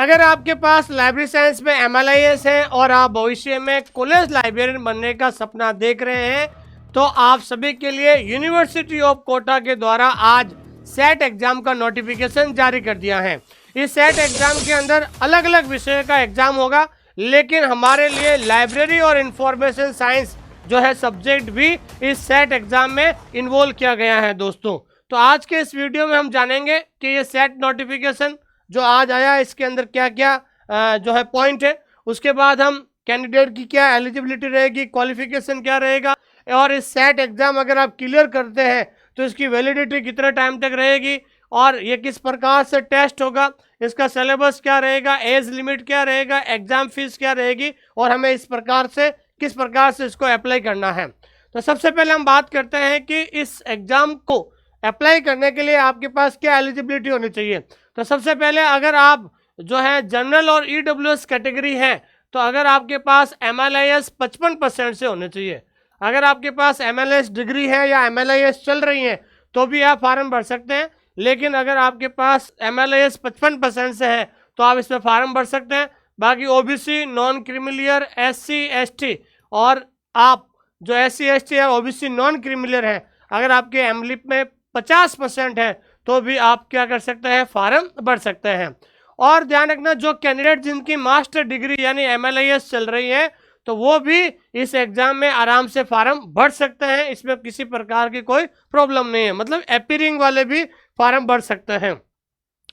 अगर आपके पास library science में MLIS है और आप भविष्य में कॉलेज लाइब्रेरियन बनने का सपना देख रहे हैं तो आप सभी के लिए यूनिवर्सिटी ऑफ कोटा के द्वारा आज सेट एग्जाम का नोटिफिकेशन जारी कर दिया है। इस सेट एग्जाम के अंदर अलग अलग विषय का एग्जाम होगा, लेकिन हमारे लिए लाइब्रेरी और इंफॉर्मेशन साइंस जो है सब्जेक्ट भी इस सेट एग्जाम में इन्वॉल्व किया गया है दोस्तों। तो आज के इस वीडियो में हम जानेंगे कि ये सेट नोटिफिकेशन जो आज आया इसके अंदर क्या क्या जो है पॉइंट है। उसके बाद हम कैंडिडेट की क्या एलिजिबिलिटी रहेगी, क्वालिफिकेशन क्या रहेगा, और इस सेट एग्जाम अगर आप क्लियर करते हैं तो इसकी वैलिडिटी कितने टाइम तक रहेगी और ये किस प्रकार से टेस्ट होगा, इसका सिलेबस क्या रहेगा, एज लिमिट क्या रहेगा, एग्जाम फीस क्या रहेगी और हमें इस प्रकार से किस प्रकार से इसको अप्लाई करना है। तो सबसे पहले हम बात करते हैं कि इस एग्जाम को अप्लाई करने के लिए आपके पास क्या एलिजिबिलिटी होनी चाहिए। तो सबसे पहले अगर आप जो है जनरल और EWS कैटेगरी है तो अगर आपके पास MLIS 55% से होने चाहिए। अगर आपके पास MLS डिग्री है या MLIS चल रही है तो भी आप फार्म भर सकते हैं, लेकिन अगर आपके पास MLIS 55% से है तो आप इसमें फार्म भर सकते हैं। बाकी OBC, non creamy layer, SC ST और आप जो SC ST या OBC नॉन क्रीमिलियर है, अगर आपके एमलिप में 50% है तो भी आप क्या कर सकते हैं, फार्म भर सकते हैं। और ध्यान रखना, जो कैंडिडेट जिनकी मास्टर डिग्री यानी MLIS चल रही है तो वो भी इस एग्जाम में आराम से फार्म भर सकते हैं, इसमें किसी प्रकार की कोई प्रॉब्लम नहीं है, मतलब अपीयरिंग वाले भी फार्म भर सकते हैं।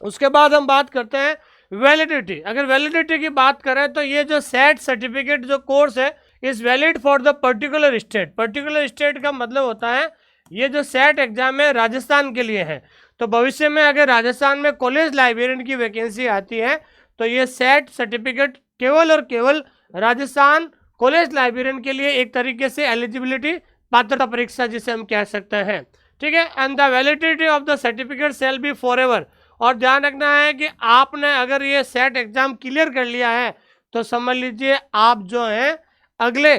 उसके बाद हम बात करते हैं वैलिडिटी। अगर वैलिडिटी की बात करें तो ये जो सेट सर्टिफिकेट जो कोर्स है is valid for the particular state. Particular state का मतलब होता है ये जो सेट एग्जाम है राजस्थान के लिए है, तो भविष्य में अगर राजस्थान में कॉलेज लाइब्रेरियन की वैकेंसी आती है तो ये सेट सर्टिफिकेट केवल और केवल राजस्थान कॉलेज लाइब्रेरियन के लिए एक तरीके से एलिजिबिलिटी पात्रता परीक्षा जिसे हम कह सकते हैं, ठीक है। And the validity of the certificate shall be forever. और ध्यान रखना है कि आपने अगर ये सेट एग्जाम क्लियर कर लिया है तो समझ लीजिए आप जो है अगले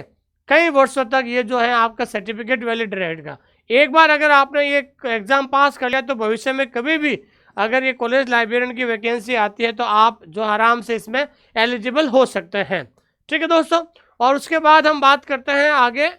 कई वर्षों तक ये जो है आपका सर्टिफिकेट वैलिड रहेगा। एक बार अगर आपने ये एग्जाम पास कर लिया तो भविष्य में कभी भी अगर ये कॉलेज लाइब्रेरियन की वैकेंसी आती है तो आप जो आराम से इसमें एलिजिबल हो सकते हैं, ठीक है दोस्तों। और उसके बाद हम बात करते हैं आगे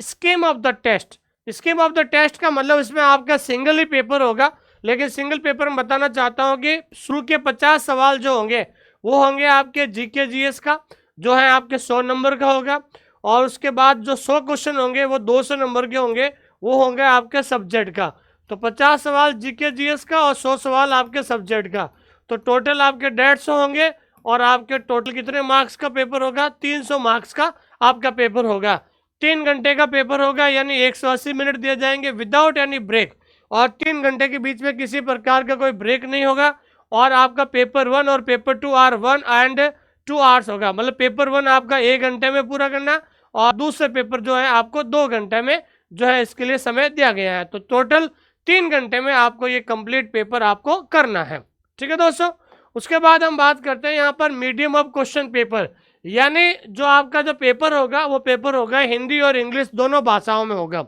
scheme of the test. Scheme of the test का मतलब इसमें आपका सिंगल ही पेपर होगा, लेकिन सिंगल पेपर में बताना चाहता हूँ कि शुरू के 50 सवाल जो होंगे वो होंगे आपके GK GS का, जो है आपके 100 नंबर का होगा। और उसके बाद जो 100 क्वेश्चन होंगे वो 200 नंबर के होंगे, वो होंगे आपके सब्जेक्ट का। तो 50 सवाल GK GS का और 100 सवाल आपके सब्जेक्ट का, तो टोटल आपके 150 होंगे। और आपके टोटल कितने मार्क्स का पेपर होगा, 300 मार्क्स का आपका पेपर होगा। 3 घंटे का पेपर होगा, यानी 180 मिनट दिए जाएंगे विदाउट एनी ब्रेक, और 3 घंटे के बीच में किसी प्रकार का कोई ब्रेक नहीं होगा। और आपका पेपर 1 और पेपर 2 आर 1 एंड 2 आवर्स होगा, मतलब पेपर 1 आपका 1 घंटे में पूरा करना और दूसरे पेपर जो है आपको 2 घंटे में जो है इसके लिए समय दिया गया है। तो टोटल 3 घंटे में आपको ये कंप्लीट पेपर आपको करना है, ठीक है दोस्तों। उसके बाद हम बात करते हैं यहाँ पर मीडियम ऑफ क्वेश्चन पेपर, यानी जो आपका जो पेपर होगा वो पेपर होगा हिंदी और इंग्लिश दोनों भाषाओं में होगा।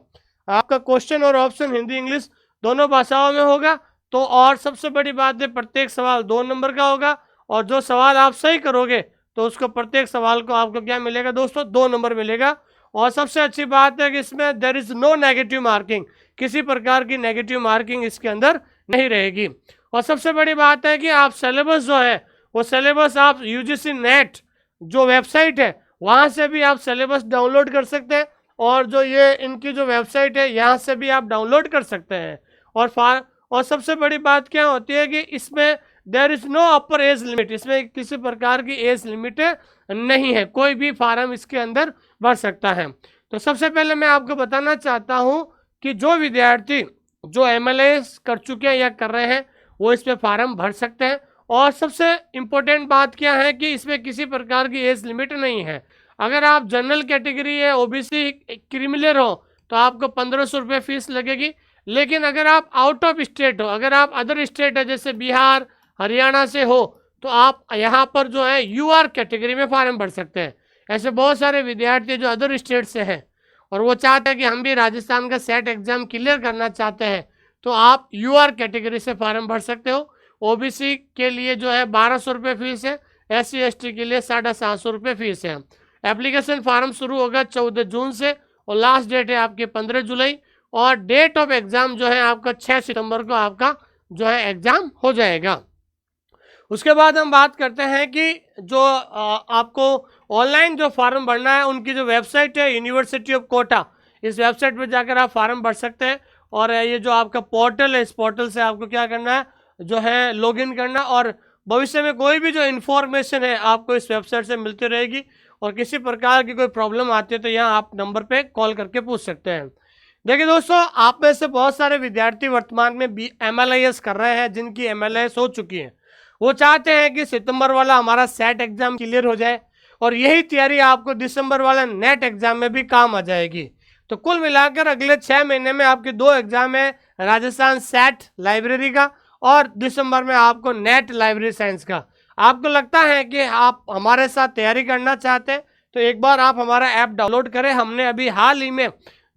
आपका क्वेश्चन और ऑप्शन हिंदी इंग्लिश दोनों भाषाओं में होगा। तो और सबसे बड़ी बात है प्रत्येक सवाल 2 नंबर का होगा, और जो सवाल आप सही करोगे तो उसको प्रत्येक सवाल को आपको क्या मिलेगा दोस्तों, 2 नंबर मिलेगा। और सबसे अच्छी बात है कि इसमें there is no negative marking, किसी प्रकार की नेगेटिव मार्किंग इसके अंदर नहीं रहेगी। और सबसे बड़ी बात है कि आप सिलेबस जो है वो सिलेबस आप UGC नेट जो वेबसाइट है वहाँ से भी आप सिलेबस डाउनलोड कर सकते हैं, और जो ये इनकी जो वेबसाइट है यहाँ से भी आप डाउनलोड कर सकते हैं। और सबसे बड़ी बात क्या होती है कि इसमें there is no upper age limit, इसमें किसी प्रकार की एज लिमिट नहीं है, कोई भी फार्म इसके अंदर भर सकता है। तो सबसे पहले मैं आपको बताना चाहता हूँ कि जो विद्यार्थी जो MLIS कर चुके हैं या कर रहे हैं वो इसमें फार्म भर सकते हैं। और सबसे इम्पोर्टेंट बात क्या है कि इसमें किसी प्रकार की एज लिमिट नहीं है। अगर आप जनरल कैटेगरी है, OBC क्रीमिलियर हो तो आपको 1500 रुपये फीस लगेगी। लेकिन अगर आप आउट ऑफ स्टेट हो, अगर आप अदर स्टेट है जैसे बिहार हरियाणा से हो, तो आप यहाँ पर जो है UR कैटेगरी में फार्म भर सकते हैं। ऐसे बहुत सारे विद्यार्थी जो अदर स्टेट से हैं और वो चाहते हैं कि हम भी राजस्थान का सेट एग्जाम क्लियर करना चाहते हैं, तो आप UR कैटेगरी से फार्म भर सकते हो। ओबीसी के लिए जो है 1200 रुपये फीस है, SC/ST के लिए 750 रुपये फीस है। एप्लीकेशन फॉर्म शुरू होगा 14 जून से और लास्ट डेट है आपकी 15 जुलाई और डेट ऑफ एग्जाम जो है आपका 6 सितंबर को आपका जो है एग्जाम हो जाएगा। उसके बाद हम बात करते हैं कि जो आपको ऑनलाइन जो फॉर्म भरना है उनकी जो वेबसाइट है यूनिवर्सिटी ऑफ कोटा, इस वेबसाइट पर जाकर आप फॉर्म भर सकते हैं और ये जो आपका पोर्टल है इस पोर्टल से आपको क्या करना है जो है लॉगिन करना और भविष्य में कोई भी जो इन्फॉर्मेशन है आपको इस वेबसाइट से मिलती रहेगी और किसी प्रकार की कोई प्रॉब्लम आती है तो यहाँ आप नंबर पे कॉल करके पूछ सकते हैं। देखिए दोस्तों, आप में से बहुत सारे विद्यार्थी वर्तमान में MLIS कर रहे हैं जिनकी MLIS हो चुकी है। वो चाहते हैं कि सितंबर वाला हमारा सेट एग्जाम क्लियर हो जाए और यही तैयारी आपको दिसंबर वाला नेट एग्जाम में भी काम आ जाएगी। तो कुल मिलाकर अगले 6 महीने में आपके 2 एग्जाम है, राजस्थान सेट लाइब्रेरी का और दिसंबर में आपको नेट लाइब्रेरी साइंस का। आपको लगता है कि आप हमारे साथ तैयारी करना चाहते हैं तो एक बार आप हमारा ऐप डाउनलोड करें। हमने अभी हाल ही में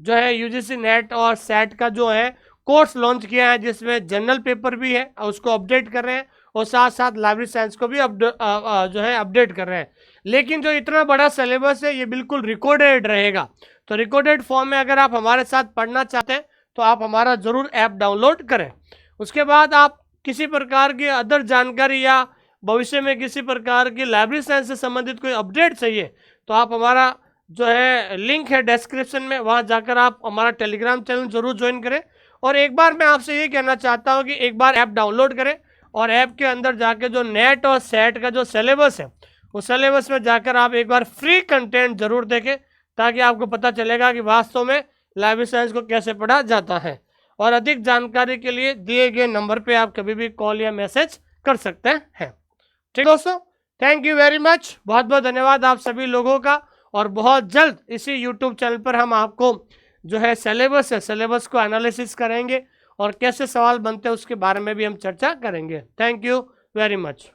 जो है UGC नेट और सेट का जो है कोर्स लॉन्च किया है जिसमें जनरल पेपर भी है, उसको अपडेट कर रहे हैं और साथ साथ लाइब्रेरी साइंस को भी जो है अपडेट कर रहे हैं। लेकिन जो इतना बड़ा सिलेबस है ये बिल्कुल रिकॉर्डेड रहेगा, तो रिकॉर्डेड फॉर्म में अगर आप हमारे साथ पढ़ना चाहते हैं तो आप हमारा ज़रूर ऐप डाउनलोड करें। उसके बाद आप किसी प्रकार की अदर जानकारी या भविष्य में किसी प्रकार की लाइब्रेरी साइंस से संबंधित कोई अपडेट चाहिए तो आप हमारा जो है लिंक है डिस्क्रिप्शन में, वहाँ जाकर आप हमारा टेलीग्राम चैनल जरूर ज्वाइन करें। और एक बार मैं आपसे ये कहना चाहता हूँ कि एक बार ऐप डाउनलोड करें और ऐप के अंदर जाकर जो नेट और सेट का जो सिलेबस है उस सिलेबस में जाकर आप एक बार फ्री कंटेंट जरूर देखें ताकि आपको पता चलेगा कि वास्तव में लाइब्रेरी साइंस को कैसे पढ़ा जाता है। और अधिक जानकारी के लिए दिए गए नंबर पे आप कभी भी कॉल या मैसेज कर सकते हैं। ठीक दोस्तों, थैंक यू वेरी मच, बहुत बहुत धन्यवाद आप सभी लोगों का। और बहुत जल्द इसी यूट्यूब चैनल पर हम आपको जो है सिलेबस को एनालिसिस करेंगे और कैसे सवाल बनते हैं उसके बारे में भी हम चर्चा करेंगे। Thank you very much.